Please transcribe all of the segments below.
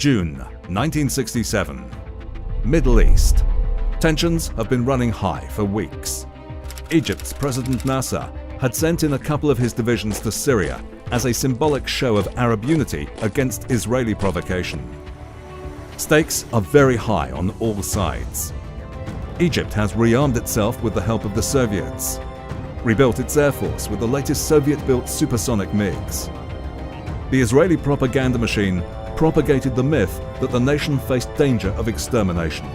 June 1967. Middle East. Tensions have been running high for weeks. Egypt's President Nasser had sent in a couple of his divisions to Syria as a symbolic show of Arab unity against Israeli provocation. Stakes are very high on all sides. Egypt has rearmed itself with the help of the Soviets, rebuilt its air force with the latest Soviet-built supersonic MiGs. The Israeli propaganda machine propagated the myth that the nation faced danger of extermination.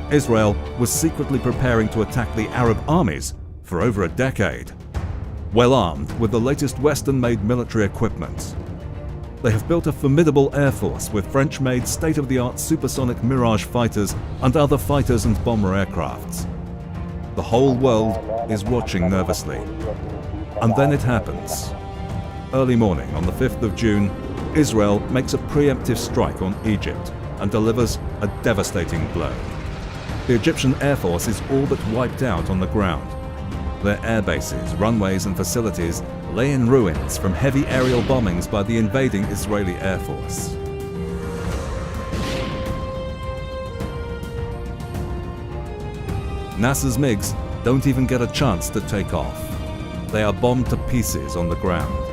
Israel was secretly preparing to attack the Arab armies for over a decade, well armed with the latest Western-made military equipment. They have built a formidable air force with French-made state-of-the-art supersonic Mirage fighters and other fighters and bomber aircrafts. The whole world is watching nervously. And then it happens. Early morning on the 5th of June, Israel makes a preemptive strike on Egypt and delivers a devastating blow. The Egyptian Air Force is all but wiped out on the ground. Their air bases, runways and facilities lay in ruins from heavy aerial bombings by the invading Israeli Air Force. Nasser's MiGs don't even get a chance to take off. They are bombed to pieces on the ground.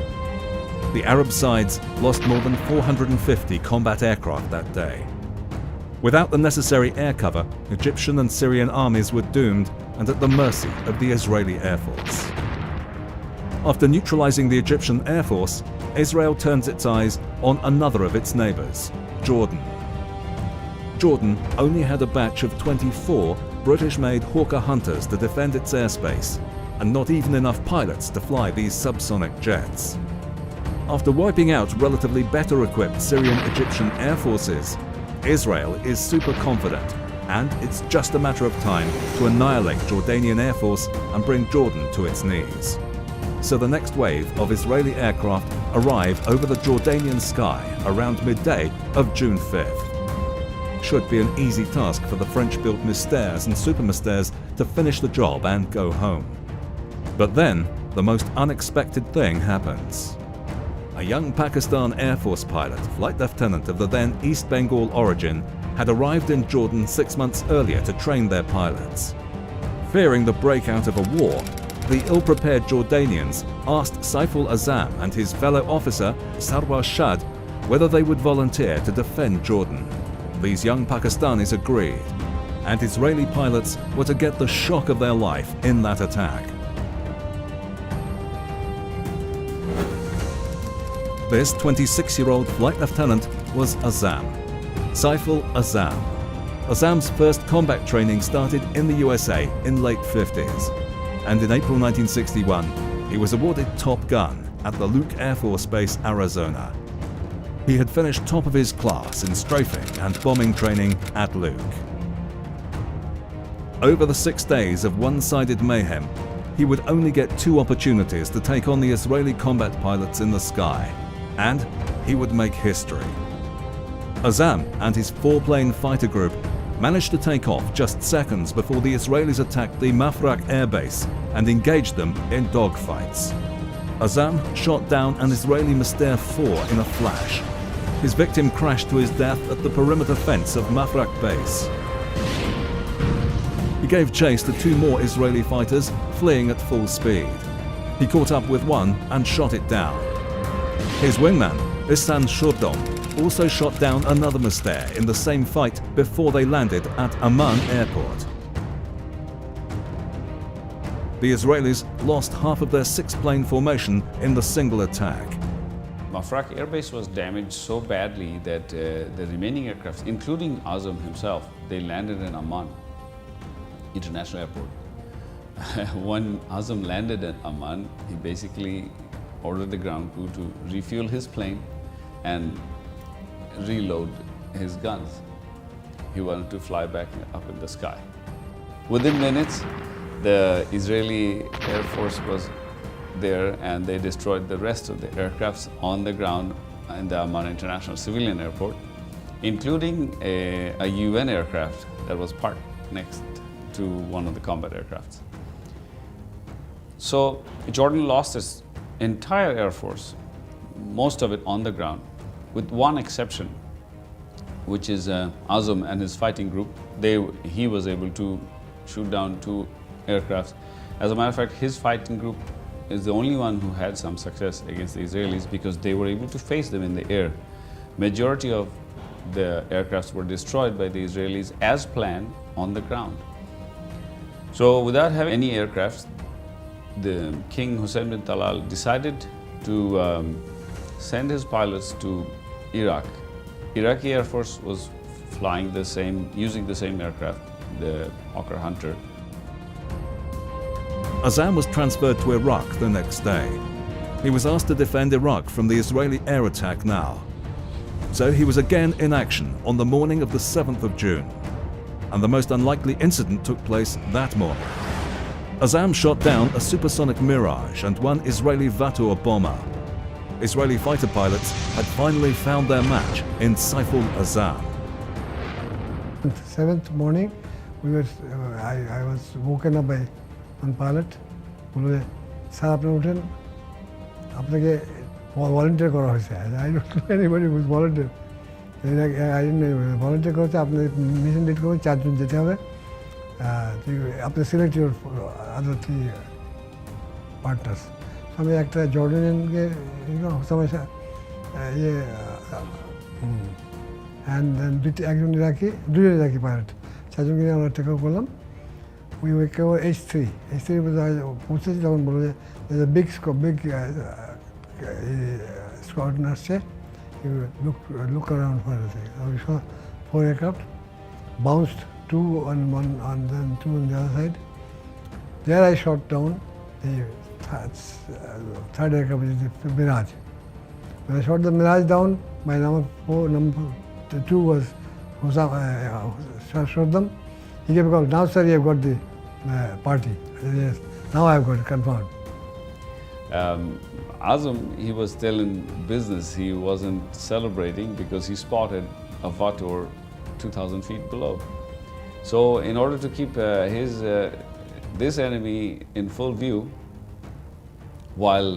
The Arab sides lost more than 450 combat aircraft that day. Without the necessary air cover, Egyptian and Syrian armies were doomed and at the mercy of the Israeli Air Force. After neutralizing the Egyptian Air Force, Israel turns its eyes on another of its neighbors, Jordan. Jordan only had a batch of 24 British-made Hawker Hunters to defend its airspace, and not even enough pilots to fly these subsonic jets. After wiping out relatively better-equipped Syrian-Egyptian air forces, Israel is super confident, and it's just a matter of time to annihilate Jordanian Air Force and bring Jordan to its knees. So the next wave of Israeli aircraft arrive over the Jordanian sky around midday of June 5th. Should be an easy task for the French-built Mystères and Super Mystères to finish the job and go home. But then, the most unexpected thing happens. A young Pakistan Air Force pilot, flight lieutenant of the then East Bengal origin, had arrived in Jordan 6 months earlier to train their pilots. Fearing the breakout of a war, the ill-prepared Jordanians asked Saiful Azam and his fellow officer, Sarwar Shad, whether they would volunteer to defend Jordan. These young Pakistanis agreed, and Israeli pilots were to get the shock of their life in that attack. This 26-year-old flight lieutenant was Azam, Saiful Azam. Azam's first combat training started in the USA in late 50s, and in April 1961, he was awarded Top Gun at the Luke Air Force Base, Arizona. He had finished top of his class in strafing and bombing training at Luke. Over the 6 days of one-sided mayhem, he would only get 2 opportunities to take on the Israeli combat pilots in the sky, and he would make history. Azam and his 4-plane fighter group managed to take off just seconds before the Israelis attacked the Mafraq air base and engaged them in dogfights. Azam shot down an Israeli Mystère 4 in a flash. His victim crashed to his death at the perimeter fence of Mafraq base. He gave chase to 2 more Israeli fighters fleeing at full speed. He caught up with one and shot it down. His wingman, Ihsan Shurdom, also shot down another Mystère in the same fight before they landed at Amman airport. The Israelis lost half of their 6-plane formation in the single attack. Mafraq Air Base was damaged so badly that the remaining aircraft, including Azam himself, they landed in Amman International Airport. When Azam landed in Amman, he basically ordered the ground crew to refuel his plane and reload his guns. He wanted to fly back up in the sky. Within minutes, the Israeli Air Force was there and they destroyed the rest of the aircrafts on the ground in the Amman International Civilian Airport, including a UN aircraft that was parked next to one of the combat aircrafts. So Jordan lost its entire Air Force, most of it on the ground, with one exception. which is Azam and his fighting group, he was able to shoot down 2 aircrafts. As a matter of fact, his fighting group is the only one who had some success against the Israelis because they were able to face them in the air. Majority of the aircrafts were destroyed by the Israelis as planned on the ground. So without having any aircrafts, the King Hussein bin Talal decided to send his pilots to Iraq. Iraqi Air Force was using the same aircraft, the Hawker Hunter. Azam was transferred to Iraq the next day. He was asked to defend Iraq from the Israeli air attack now. So he was again in action on the morning of the 7th of June. And the most unlikely incident took place that morning. Azam shot down a supersonic Mirage and one Israeli Vator bomber. Israeli fighter pilots had finally found their match in Saiful Azam. On the 7th morning, I was woken up by one pilot. বললো sir আপনি উঠেন, আপনাকে volunteer করা হয়েছে। I don't know anybody who's volunteer. I didn't know volunteer করেছে, আপনি mission lead করবেন, 4 জন যেতে হবে। আপনি সিলেক্ট ইউর আদার 3 পার্টনার্স। আমি একটা জর্ডানিয়ানকে সমস্যা অ্যান্ড দেন একজন ইরাকি, 2জন ইরাকি পাইলট, 4 জনকে নিয়ে আমরা টেক অফ করলাম। We were covered H3 পৌঁছেছি, তখন বললো যে বিগ স্কোয়াড্রন আসছে, look around for anything. We saw 4 aircraft, bounced 2 on one and then 2 on the other side. There I shot down the third aircraft, which is the Mirage. When I shot the Mirage down, my number 2 was shot them. He gave a call, now sir, you have got the party. I said, yes, now I have got it confirmed. Azam, he was still in business. He wasn't celebrating because he spotted a Vator 2,000 feet below. So in order to keep this enemy in full view, while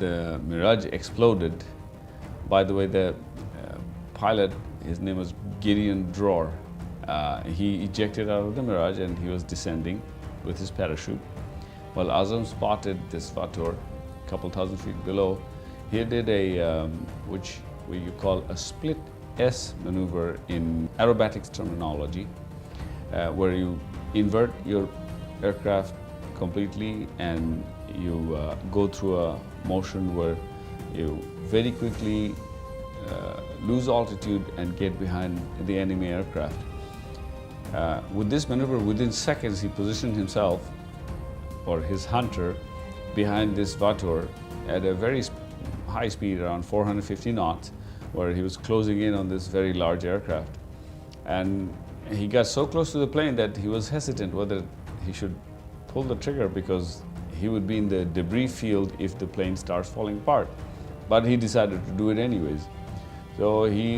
the Mirage exploded, by the way, the pilot, his name was Gideon Dror. He ejected out of the Mirage and he was descending with his parachute. While Azam spotted this Vator a couple thousand feet below, he did which you call a split S maneuver in aerobatics terminology, where you invert your aircraft completely and you go through a motion where you very quickly lose altitude and get behind the enemy aircraft. With this maneuver, within seconds, he positioned himself or his Hunter behind this Vator at a very high speed, around 450 knots, where he was closing in on this very large aircraft. And he got so close to the plane that he was hesitant whether he should pull the trigger because he would be in the debris field if the plane starts falling apart. But he decided to do it anyways. So he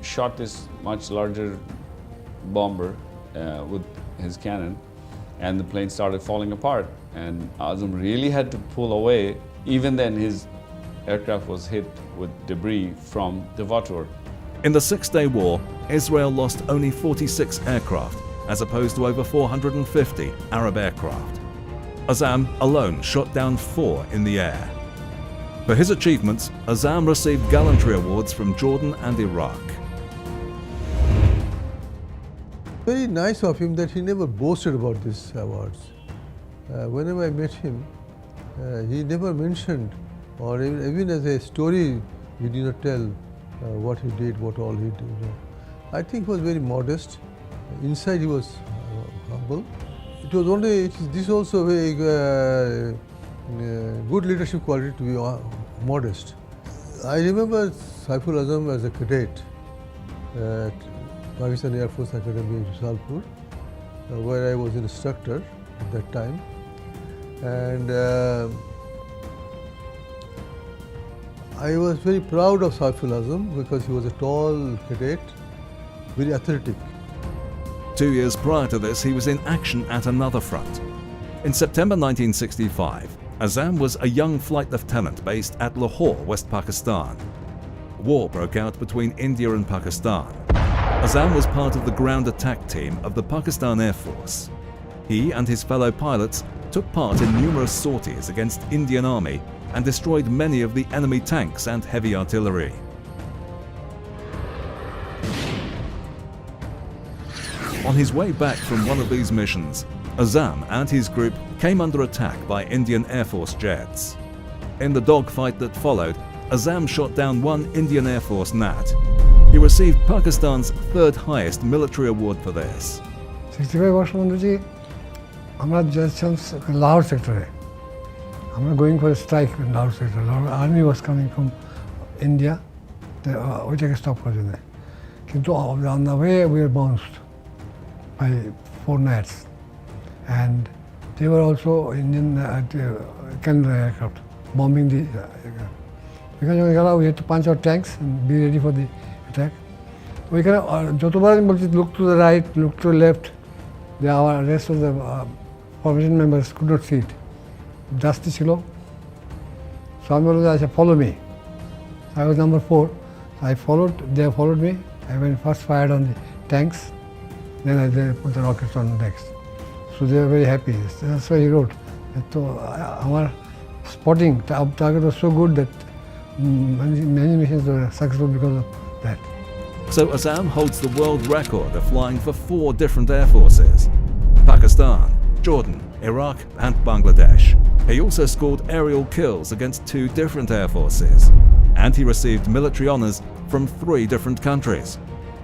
shot this much larger bomber with his cannon, and the plane started falling apart. And Azam really had to pull away. Even then, his aircraft was hit with debris from the Vator. In the Six-Day War, Israel lost only 46 aircraft, as opposed to over 450 Arab aircraft. Azam alone shot down 4 in the air. For his achievements, Azam received gallantry awards from Jordan and Iraq. Very nice of him that he never boasted about these awards. Whenever I met him, he never mentioned, or even as a story, he did not tell what he did, what all he did. I think he was very modest. Inside he was humble. It was only, this also a good leadership quality to be modest. I remember Saiful Azam as a cadet at Pakistan Air Force Academy in Salpur, where I was an instructor at that time. And I was very proud of Saiful Azam because he was a tall cadet, very athletic. 2 years prior to this, he was in action at another front. In September 1965, Azam was a young flight lieutenant based at Lahore, West Pakistan. War broke out between India and Pakistan. Azam was part of the ground attack team of the Pakistan Air Force. He and his fellow pilots took part in numerous sorties against Indian Army and destroyed many of the enemy tanks and heavy artillery. On his way back from one of these missions, Azam and his group came under attack by Indian Air Force jets. In the dogfight that followed, Azam shot down one Indian Air Force Nat. He received Pakistan's third highest military award for this. 65 বর্ষ মধ্যে আমরা যাচ্ছিলাম লাহোর সেক্টরে আমরা going for strike in Lahore sector army was coming from India ওইটাকে stop করার জন্য কিন্তু on the way we are bounced by 4 nats and they were also Indian Canada aircraft bombing the because we had to punch our tanks and be ready for the attack. ওইখানে যতবার আমি বলছি look to the right, look to the left, our rest of the formation members could not see it. Dusty ছিল, so আমি বললাম আচ্ছা follow me. I was number 4. I followed, they followed me. I went first fired on the tanks, then they put the rockets on next. So they were very happy. That's why he wrote. So our spotting target was so good that many missions were successful because of that. So Azam holds the world record of flying for 4 different air forces: Pakistan, Jordan, Iraq and Bangladesh. He also scored aerial kills against 2 different air forces. And he received military honours from 3 different countries: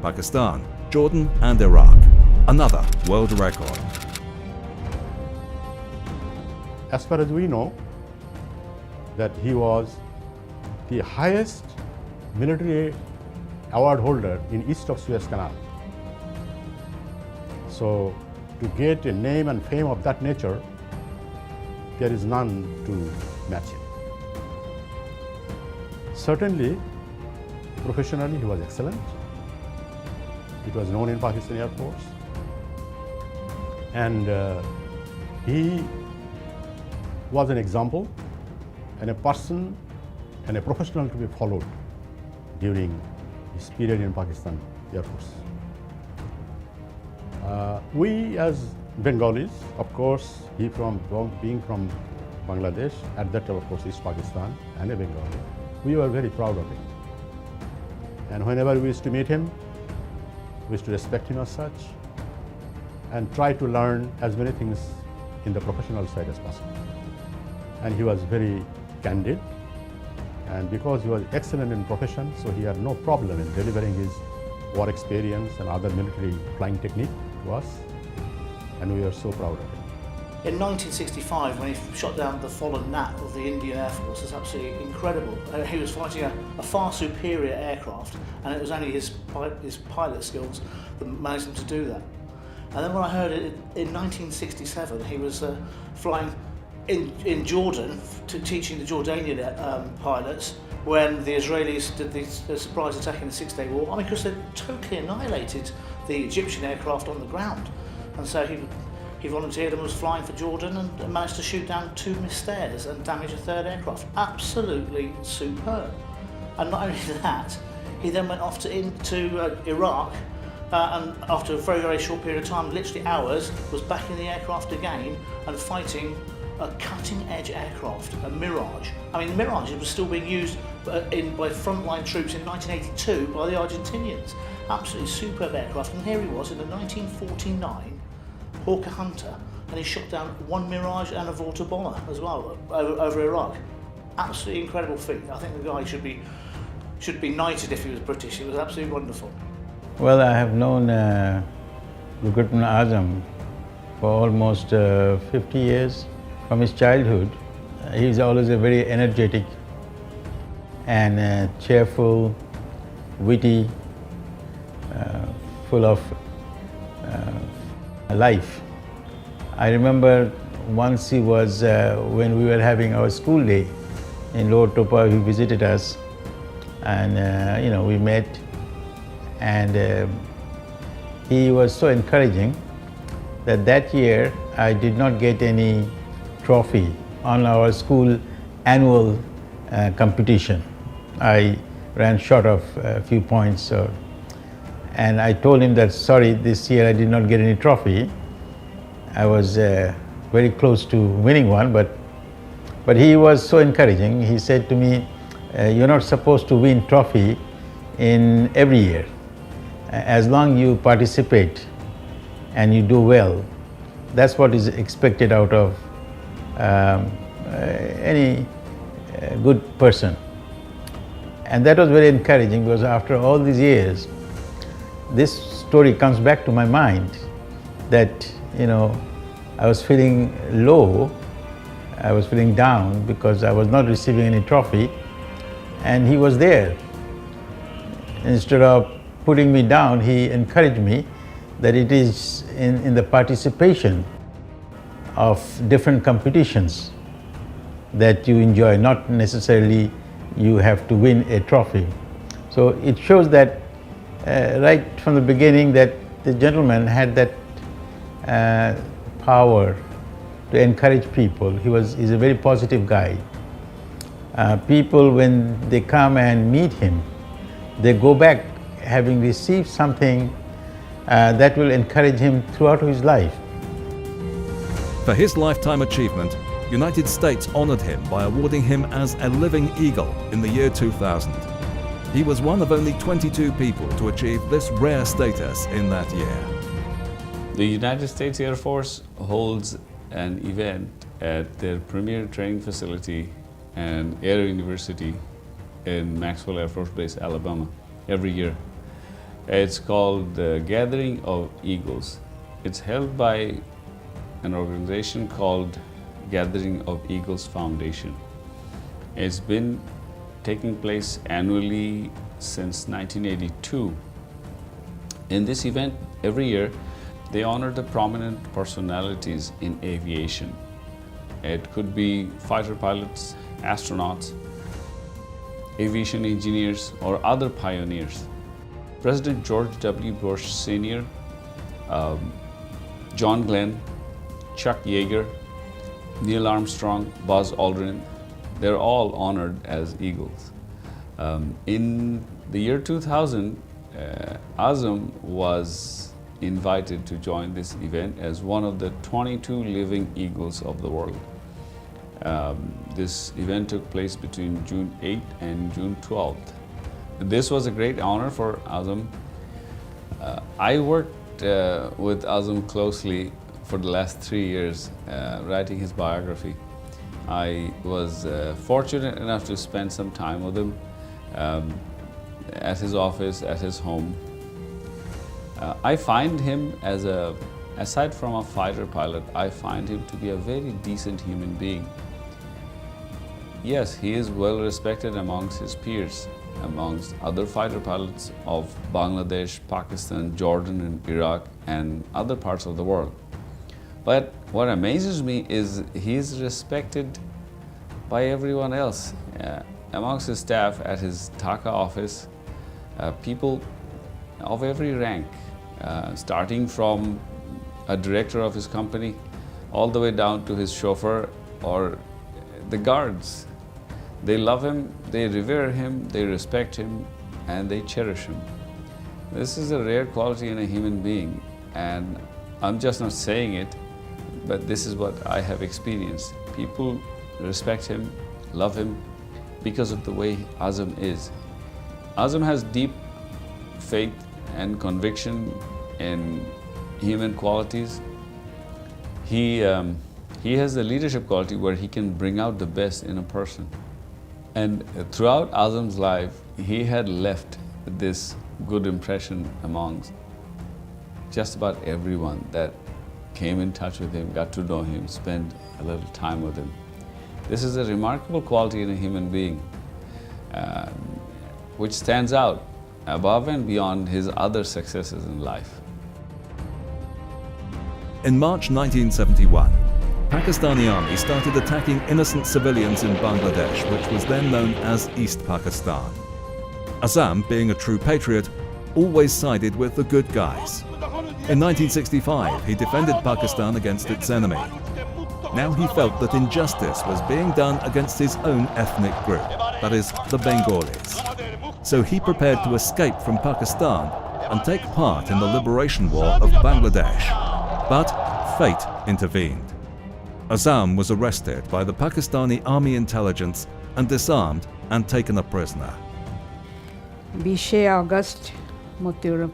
Pakistan, Jordan and Iraq. Another world record. As far as we know, that he was the highest military award holder in east of Suez Canal. So to get a name and fame of that nature, there is none to match him. Certainly, professionally he was excellent. It was known in Pakistan Air Force. And he was an example and a person and a professional to be followed during his period in Pakistan Air Force. We as Bengalis, of course, being from Bangladesh, at that time of course East Pakistan and a Bengali, we were very proud of him. And whenever we used to meet him, we used to respect him as such and try to learn as many things in the professional side as possible. And he was very candid, and because he was excellent in profession, so he had no problem in delivering his war experience and other military flying technique to us, and we are so proud of him. In 1965, when he shot down the fallen Nat of the Indian Air Force, it's absolutely incredible. He was fighting a far superior aircraft, and it was only his pilot skills that managed him to do that. And then when I heard it in 1967, he was flying in Jordan, teaching the Jordanian pilots when the Israelis did the surprise attack in the 6-day war. I mean, because they totally annihilated the Egyptian aircraft on the ground. And so he volunteered and was flying for Jordan and managed to shoot down 2 Mystairs and damage a 3rd aircraft. Absolutely superb. And not only that, he then went off into Iraq, and after a very, very short period of time, literally hours, was back in the aircraft again and fighting a cutting-edge aircraft, a Mirage. I mean, the Mirage was still being used by frontline troops in 1982 by the Argentinians. Absolutely superb aircraft. And here he was in the 1949 Hawker Hunter, and he shot down 1 Mirage and a Volta bomber as well over Iraq. Absolutely incredible feat. I think the guy should be knighted if he was British. It was absolutely wonderful. Well, I have known Saiful Azam for almost 50 years. From his childhood, he is always a very energetic and cheerful, witty, full of life. I remember once he was, when we were having our school day in Lower Topa, he visited us, and we met, and he was so encouraging that year I did not get any trophy on our school annual competition. I ran short of a few points, And I told him that, sorry, this year I did not get any trophy. I was very close to winning one, but he was so encouraging. He said to me, you're not supposed to win trophy in every year. As long you participate and you do well, that's what is expected out of any good person. And that was very encouraging, because after all these years, this story comes back to my mind that, you know, I was feeling low, I was feeling down because I was not receiving any trophy, and he was there. Instead of putting me down, he encouraged me that it is in the participation of different competitions that you enjoy, not necessarily you have to win a trophy. So it shows that right from the beginning that the gentleman had that power to encourage people. He's a very positive guy. People, when they come and meet him, they go back having received something that will encourage him throughout his life. For his lifetime achievement, United States honored him by awarding him as a Living Eagle in the year 2000. He was one of only 22 people to achieve this rare status in that year. The United States Air Force holds an event at their premier training facility and Air University in Maxwell Air Force Base, Alabama, every year. It's called the Gathering of Eagles. It's held by an organization called Gathering of Eagles Foundation. It's been taking place annually since 1982. In this event, every year, they honor the prominent personalities in aviation. It could be fighter pilots, astronauts, aviation engineers, or other pioneers. President George W. Bush Sr., John Glenn, Chuck Yeager, Neil Armstrong, Buzz Aldrin, they're all honored as Eagles. In the year 2000, Azam was invited to join this event as one of the 22 living Eagles of the world. This event took place between June 8th and June 12th. This was a great honor for Azam. I worked with Azam closely for the last 3 years, writing his biography. I was fortunate enough to spend some time with him at his office, at his home. I find him aside from a fighter pilot, I find him to be a very decent human being. Yes, he is well respected amongst his peers, amongst other fighter pilots of Bangladesh, Pakistan, Jordan, and Iraq, and other parts of the world. But what amazes me is he is respected by everyone else. Amongst his staff at his Dhaka office, people of every rank, starting from a director of his company all the way down to his chauffeur or the guards. They love him, they revere him, they respect him, and they cherish him. This is a rare quality in a human being, and I'm just not saying it, but this is what I have experienced. People respect him, love him, because of the way Azam is. Azam has deep faith and conviction in human qualities. He has the leadership quality where he can bring out the best in a person. And throughout Azam's life, he had left this good impression amongst just about everyone that came in touch with him, got to know him, spent a little time with him. This is a remarkable quality in a human being, which stands out above and beyond his other successes in life. In March 1971, Pakistani army started attacking innocent civilians in Bangladesh, which was then known as East Pakistan. Azam, being a true patriot, always sided with the good guys. In 1965, he defended Pakistan against its enemy. Now he felt that injustice was being done against his own ethnic group, that is, the Bengalis. So he prepared to escape from Pakistan and take part in the liberation war of Bangladesh. But fate intervened. Azam was arrested by the Pakistani Army intelligence and disarmed and taken a prisoner. 20শে আগস্ট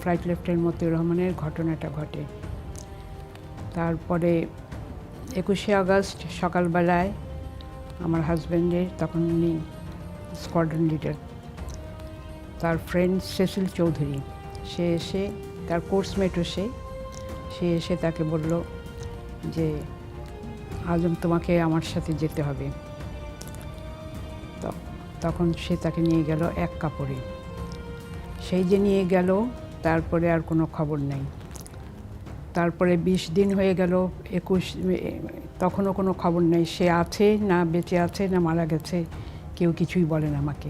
flight lieutenant Motiur রহমানের ঘটনাটা ঘটে। তারপরে 21শে August সকালবেলায় আমার হাজব্যান্ডের, তখন উনি স্কোয়াড্রন লিডার, তার ফ্রেন্ড সেসিল চৌধুরী, সে এসে, তার কোর্সমেটও সে এসে তাকে বলল যে আজম তোমাকে আমার সাথে যেতে হবে। তখন সে তাকে নিয়ে গেল এক কাপড়ে। সেই যে নিয়ে গেল, তারপরে আর কোনো খবর নেই। তারপরে 20 দিন হয়ে গেল, 21, তখনও কোনো খবর নেই, সে আছে না বেঁচে আছে না মারা গেছে, কেউ কিছুই বলেন আমাকে।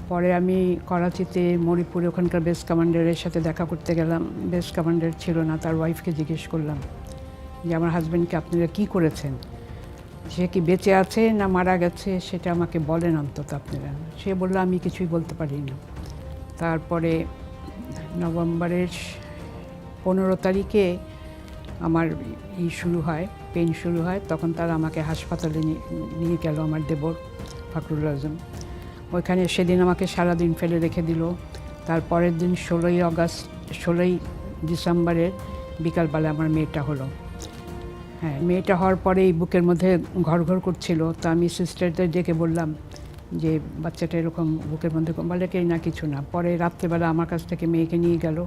পরে আমি করাচিতে মরিপুরে ওখানকার বেস কমান্ডারের সাথে দেখা করতে গেলাম। বেস কমান্ডার ছিল না, তার ওয়াইফকে জিজ্ঞেস করলাম যে আমার হাজব্যান্ডকে আপনারা কী করেছেন, সে কি বেঁচে আছে না মারা গেছে সেটা আমাকে বলেন অন্তত আপনারা। সে বলল আমি কিছুই বলতে পারি না। তারপরে নভেম্বরের 15 তারিখে আমার শুরু হয়, পেইন শুরু হয়। তখন তারা আমাকে হাসপাতালে নিয়ে গেল, আমার দেবর ফখরুল আজম। ওইখানে সেদিন আমাকে সারাদিন ফেলে রেখে দিল। তারপরের দিন 16ই ডিসেম্বরের বিকালবেলা আমার মেয়েটা হলো। হ্যাঁ, মেয়েটা হওয়ার পরেই বুকের মধ্যে ঘর করছিল। তো আমি সিস্টারদের ডেকে বললাম যে বাচ্চাটা এরকম বুকের মধ্যে, বলে কি না কিছু না। পরে রাত্রেবেলা আমার কাছ থেকে মেয়েকে নিয়ে গেল।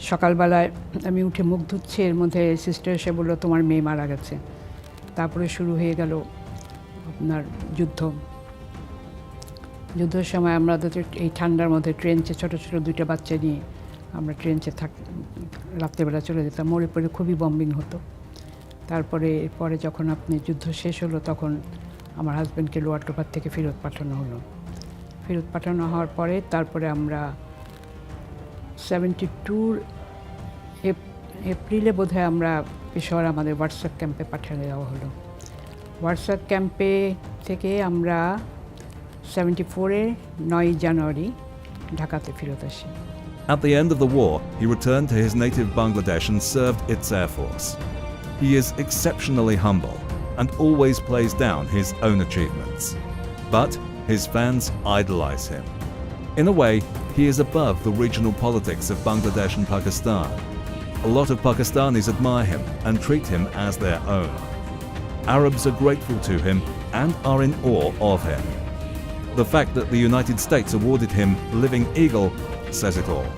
সকালবেলায় আমি উঠে মুখ ধুচ্ছি, এর মধ্যে সিস্টার এসে বললো তোমার মেয়ে মারা গেছে। তারপরে শুরু হয়ে গেল আপনার যুদ্ধের সময় আমরা এই ঠান্ডার মধ্যে ট্রেনচে ছোটো ছোটো 2টা বাচ্চা নিয়ে আমরা ট্রেনচে রাত্রেবেলা চলে যেতাম। মরিপুরে খুবই বম্বিং হতো। তারপরে এরপরে যখন আপনি যুদ্ধ শেষ হলো, তখন আমার হাজব্যান্ডকে লোয়ার টোপার থেকে ফেরত পাঠানো হলো। ফেরত পাঠানো হওয়ার পরে তারপরে আমরা 72 এপ্রিলে বোধহয় আমরা পেশোয়ার আমাদের হোয়াটসঅ্যাপ ক্যাম্পে পাঠিয়ে দেওয়া হলো। হোয়াটসঅ্যাপ ক্যাম্পে থেকে আমরা 74-এ 9 জানুয়ারি ঢাকাতে ফেরত আসি। At the end of the war, he returned to his native Bangladesh and served its air force. He is exceptionally humble and always plays down his own achievements. But his fans idolize him. In a way, he is above the regional politics of Bangladesh and Pakistan. A lot of Pakistanis admire him and treat him as their own. Arabs are grateful to him and are in awe of him. The fact that the United States awarded him Living Eagle says it all.